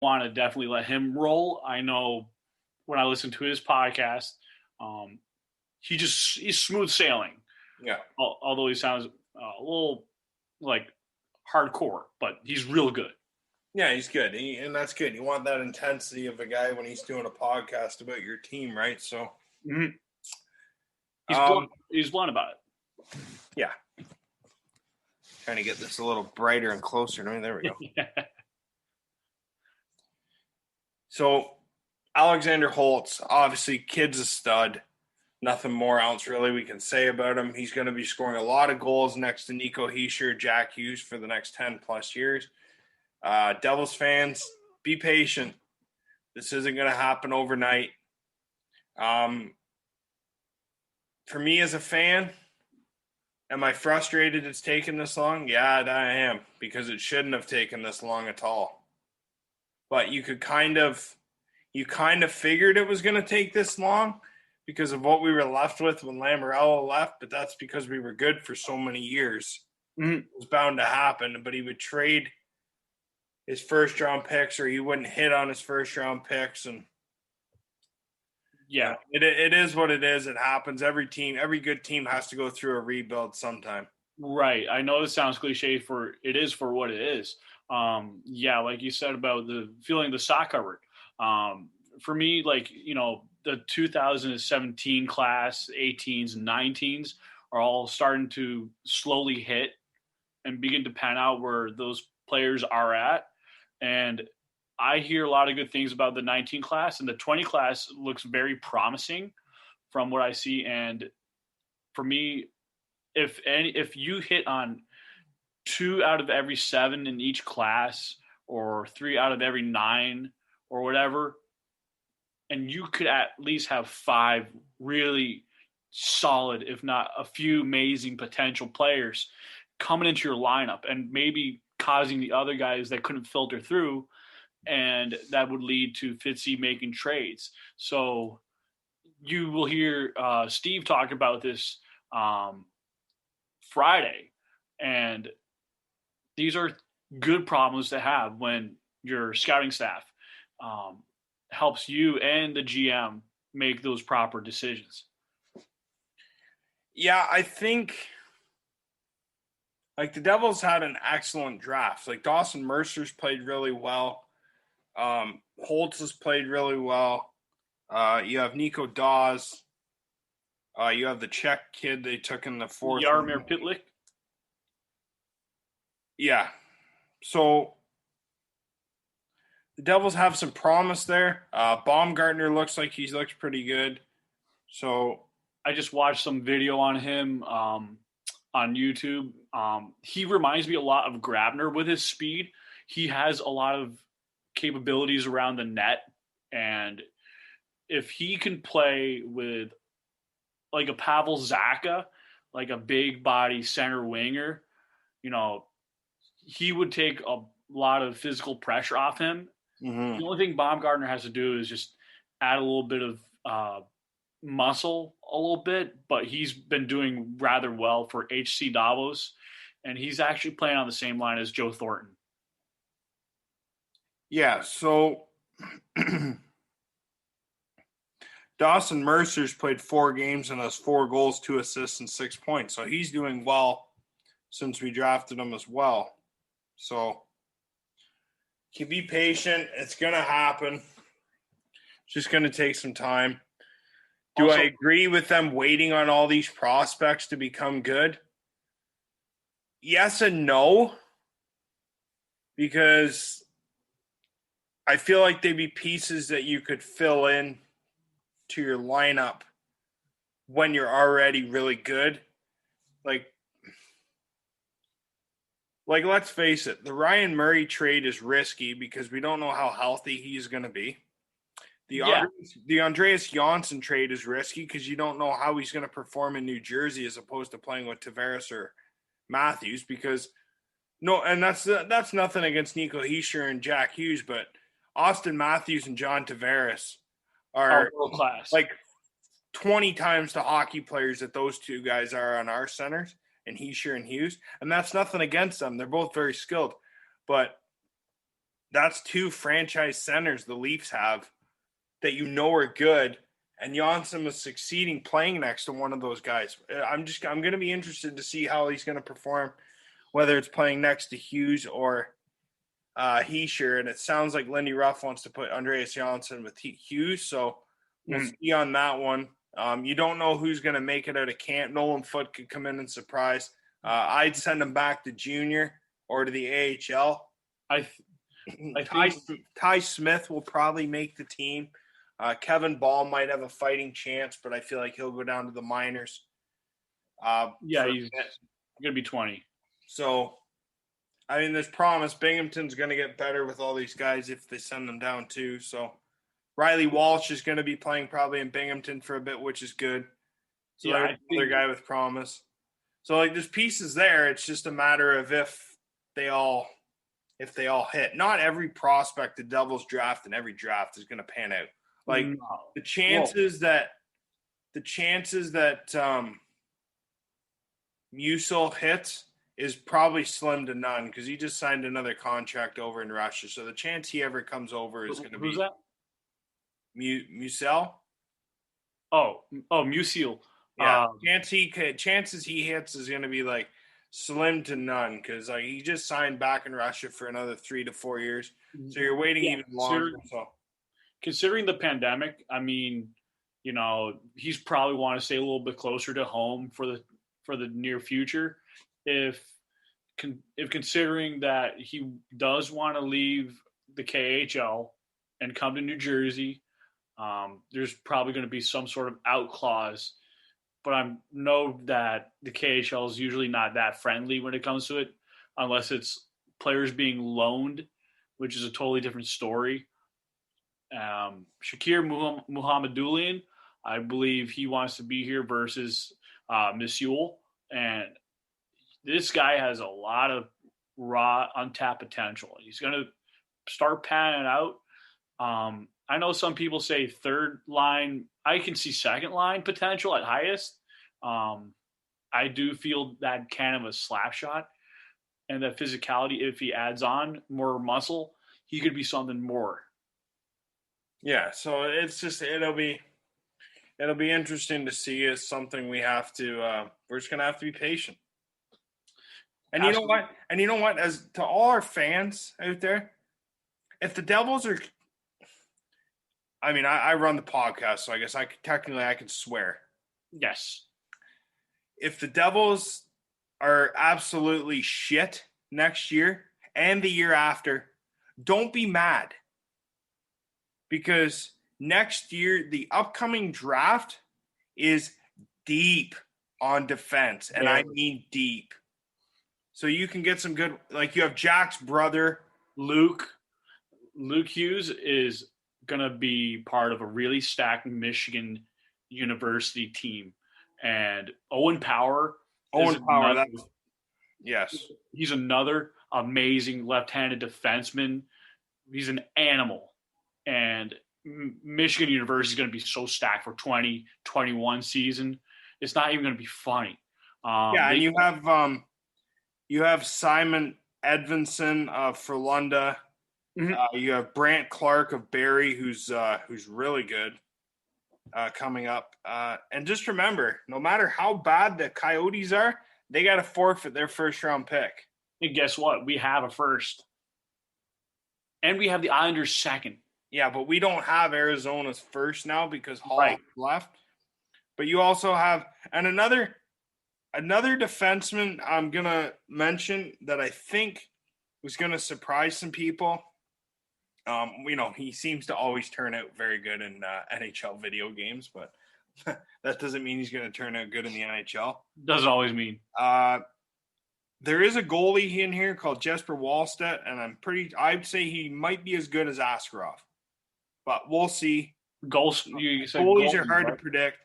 want to definitely let him roll. I know when I listen to his podcast, he's smooth sailing. Yeah. Although he sounds a little like hardcore, but he's real good. Yeah, he's good, and that's good. You want that intensity of a guy when he's doing a podcast about your team, right? So, mm-hmm. He's blunt about it. Yeah. Trying to get this a little brighter and closer to me. There we go. Yeah. So, Alexander Holtz, obviously, kid's a stud. Nothing more else really we can say about him. He's going to be scoring a lot of goals next to Nico Hischier, Jack Hughes for the next 10 plus years. Devils fans, be patient. This isn't going to happen overnight. For me as a fan, am I frustrated it's taken this long? Yeah, I am, because it shouldn't have taken this long at all. But you kind of figured it was going to take this long because of what we were left with when Lamoriello left, but that's because we were good for so many years. Mm-hmm. It was bound to happen, but he would trade his first-round picks, or he wouldn't hit on his first-round picks, and yeah, it is what it is. It happens. Every good team has to go through a rebuild sometime. Right. I know this sounds cliche for what it is. Yeah, like you said about the feeling the sock covered. For me, like, you know, the 2017 class, 18s and 19s are all starting to slowly hit and begin to pan out where those players are at. And I hear a lot of good things about the 19 class, and the 20 class looks very promising from what I see. And for me, if you hit on 2 out of every 7 in each class, or 3 out of every 9 or whatever, and you could at least have 5 really solid, if not a few amazing potential players coming into your lineup and maybe causing the other guys that couldn't filter through, and that would lead to Fitzy making trades. So you will hear Steve talk about this Friday, and these are good problems to have when your scouting staff helps you and the GM make those proper decisions. Yeah, I think like the Devils had an excellent draft. Like Dawson Mercer's played really well. Holtz has played really well. You have Nico Dawes. You have the Czech kid they took in the 4th. Jaromir Pitlick. Yeah. So the Devils have some promise there. Baumgartner looks like he looks pretty good. So I just watched some video on him on YouTube. He reminds me a lot of Grabner with his speed. He has a lot of capabilities around the net, and if he can play with like a Pavel Zacha, like a big body center winger, you know, he would take a lot of physical pressure off him. Mm-hmm. The only thing Baumgartner has to do is just add a little bit of muscle a little bit, but he's been doing rather well for HC Davos, and he's actually playing on the same line as Joe Thornton. Yeah, so Dawson Mercer's played 4 games and has 4 goals, 2 assists, and 6 points. So he's doing well since we drafted him as well. So you be patient. It's going to happen. It's just going to take some time. Do I agree with them waiting on all these prospects to become good? Yes and no. Because I feel like they'd be pieces that you could fill in to your lineup when you're already really good. Like let's face it, the Ryan Murray trade is risky because we don't know how healthy he's going to be. The Andreas Janssen trade is risky because you don't know how he's going to perform in New Jersey as opposed to playing with Tavares or Matthews. Because and that's nothing against Nico Hischier and Jack Hughes, but Austin Matthews and John Tavares are world class, like 20 times the hockey players that those two guys are on our centers, and Hischier and Hughes. And that's nothing against them. They're both very skilled. But that's two franchise centers the Leafs have that are good, and Janssen was succeeding playing next to one of those guys. I'm going to be interested to see how he's going to perform, whether it's playing next to Hughes or Heischer. And it sounds like Lindy Ruff wants to put Andreas Janssen with Hughes, so we'll see on that one. You don't know who's going to make it out of camp. Nolan Foote could come in and surprise. I'd send him back to junior or to the AHL. I think Ty Smith will probably make the team. Kevin Ball might have a fighting chance, but I feel like he'll go down to the minors. he's going to be 20. So, I mean, there's promise. Binghamton's going to get better with all these guys if they send them down too. So, Riley Walsh is going to be playing probably in Binghamton for a bit, which is good. So, another guy with promise. So, like, there's pieces there. It's just a matter of if they all hit. Not every prospect the Devils draft in every draft is going to pan out. Like the chances that Musil hits is probably slim to none because he just signed another contract over in Russia. So the chance he ever comes over is going to be. Who's that? Musil. Oh, Musil. Yeah, chances he hits is going to be like slim to none because like he just signed back in Russia for another 3 to 4 years. So you're waiting even longer. Considering the pandemic, I mean, you know, he's probably want to stay a little bit closer to home for the near future. If considering that he does want to leave the KHL and come to New Jersey, there's probably going to be some sort of out clause. But I know that the KHL is usually not that friendly when it comes to it, unless it's players being loaned, which is a totally different story. Shakir Muhammadulian, I believe he wants to be here versus Musil. And this guy has a lot of raw, untapped potential. He's going to start panning out. I know some people say third line. I can see second line potential at highest. I do feel that kind of a slap shot and that physicality, if he adds on more muscle, he could be something more. Yeah, so it's just it'll be interesting to see. It's something we have to we're just gonna have to be patient. And Absolutely. You know what? As to all our fans out there, if the Devils are, I mean, I run the podcast, so I guess I can swear. Yes. If the Devils are absolutely shit next year and the year after, don't be mad. Because next year, the upcoming draft is deep on defense. And I mean deep. So you can get some good, like you have Jack's brother. Luke Hughes is going to be part of a really stacked Michigan University team. And Owen Power. Yes. He's another amazing left-handed defenseman. He's an animal. And Michigan University is going to be so stacked for 2021 season. It's not even going to be funny. And you have Simon Edvinsson of Frölunda. Mm-hmm. You have Brant Clark of Barrie, who's really good coming up. And just remember, no matter how bad the Coyotes are, they got to forfeit their first-round pick. And guess what? We have a first. And we have the Islanders' second. Yeah, but we don't have Arizona's first now because Hall left. But you also have another defenseman I'm gonna mention that I think was gonna surprise some people. He seems to always turn out very good in NHL video games, but that doesn't mean he's gonna turn out good in the NHL. Doesn't always mean. There is a goalie in here called Jesper Wallstedt, and I'd say he might be as good as Askarov. But we'll see. Goalies are hard to predict.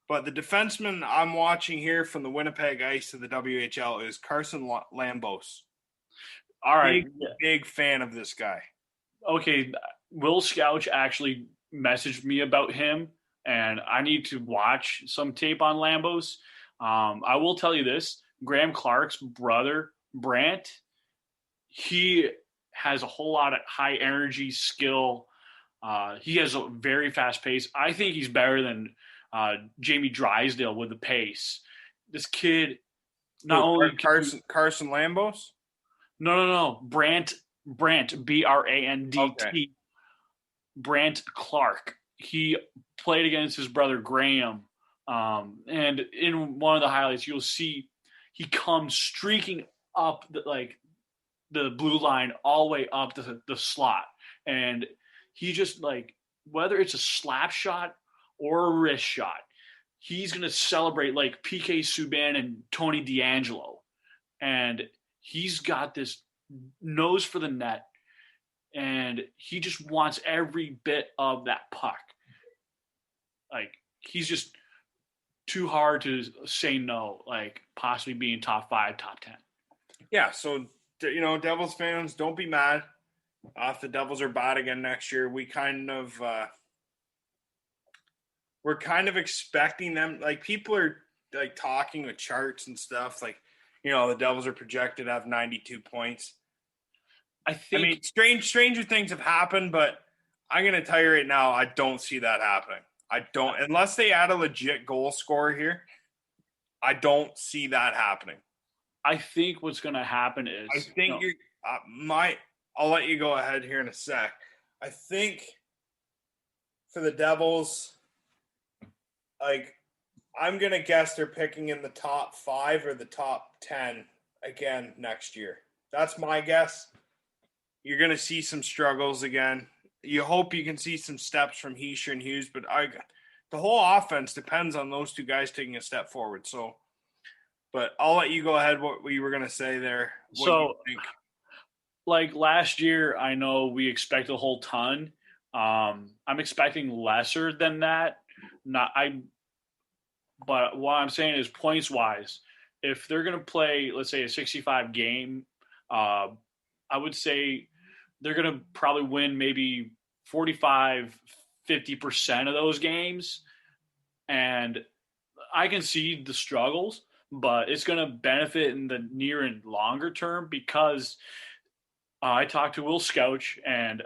But the defenseman I'm watching here from the Winnipeg Ice to the WHL is Carson Lambos. All right. Big fan of this guy. Okay. Will Scouch actually messaged me about him, and I need to watch some tape on Lambos. I will tell you this. Graham Clark's brother, Brant, he has a whole lot of high energy, skill. He has a very fast pace. I think he's better than Jamie Drysdale with the pace. This kid not only Carson Lambos. No. Brant Okay. Brandt Brant Clark. He played against his brother Graham, and in one of the highlights, you'll see he comes streaking up the blue line all the way up to the slot, and he just whether it's a slap shot or a wrist shot, he's gonna celebrate like PK Subban and Tony DeAngelo, and he's got this nose for the net, and he just wants every bit of that puck. Like he's just too hard to say no. Like possibly being top 5, top 10. Yeah. So Devils fans, don't be mad. If the Devils are bad again next year, we're kind of expecting them. Like people are like talking with charts and stuff. Like the Devils are projected to have 92 points. I mean, stranger things have happened, but I'm going to tell you right now, I don't see that happening. I don't, unless they add a legit goal scorer here. I don't see that happening. I think what's going to happen is I'll let you go ahead here in a sec. I think for the Devils, I'm going to guess they're picking in the top 5 or the top 10 again next year. That's my guess. You're going to see some struggles again. You hope you can see some steps from Hischier and Hughes, but the whole offense depends on those two guys taking a step forward. So, but I'll let you go ahead. What you were going to say there? Like last year, I know we expected a whole ton. I'm expecting lesser than that. But what I'm saying is points wise, if they're going to play, let's say a 65 game, I would say they're going to probably win maybe 45, 50% of those games. And I can see the struggles, but it's going to benefit in the near and longer term because I talked to Will Scouch and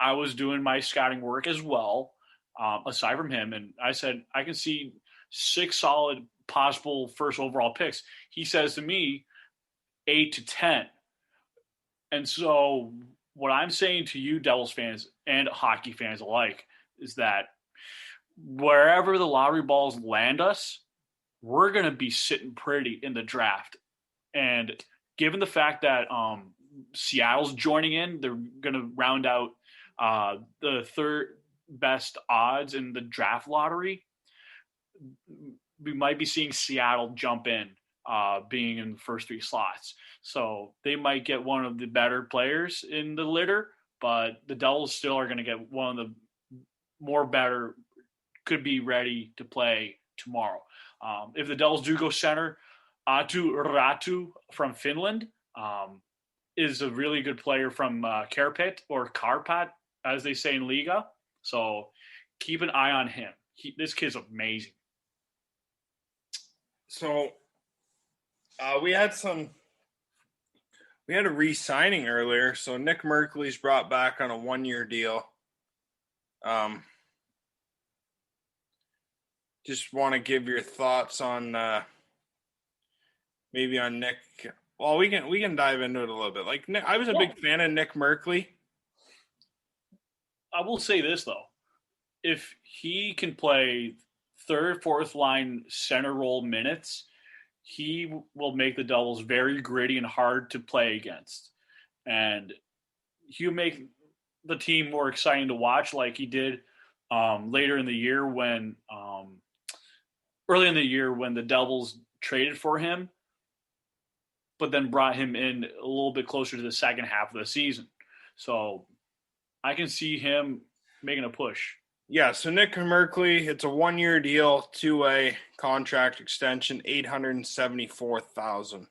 I was doing my scouting work as well, aside from him. And I said, I can see 6 solid possible first overall picks. He says to me, 8 to 10. And so what I'm saying to you, Devils fans and hockey fans alike, is that wherever the lottery balls land us, we're going to be sitting pretty in the draft. And given the fact that Seattle's joining in, they're going to round out the third best odds in the draft lottery. We might be seeing Seattle jump in, being in the first 3 slots. So they might get one of the better players in the litter, but the Devils still are going to get one of the more better, could be ready to play tomorrow. If the Devils do go center, Atu Ratu from Finland is a really good player from Kärpät or Karpat, as they say in Liga. So keep an eye on him. This kid's amazing. So we had a re-signing earlier. So Nick Merkley's brought back on a 1-year deal. Just want to give your thoughts on maybe on Nick. Well, we can dive into it a little bit. Like I was a big fan of Nick Merkley. I will say this though, if he can play third, fourth line center role minutes, he will make the Devils very gritty and hard to play against, and he'll make the team more exciting to watch, like he did later in the year when early in the year when the Devils traded for him, but then brought him in a little bit closer to the second half of the season. So I can see him making a push. Yeah, so Nick Merkley, it's a 1-year deal, 2-way contract extension, $874,000.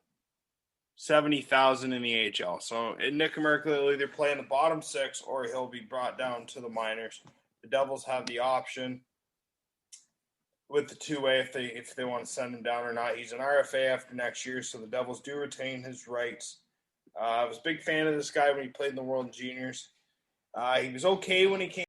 $70,000 in the AHL. So Nick Merkley will either play in the bottom 6 or he'll be brought down to the minors. The Devils have the option with the 2-way if they want to send him down or not. He's an RFA after next year, so the Devils do retain his rights I was a big fan of this guy when he played in the World Juniors. He was okay when he came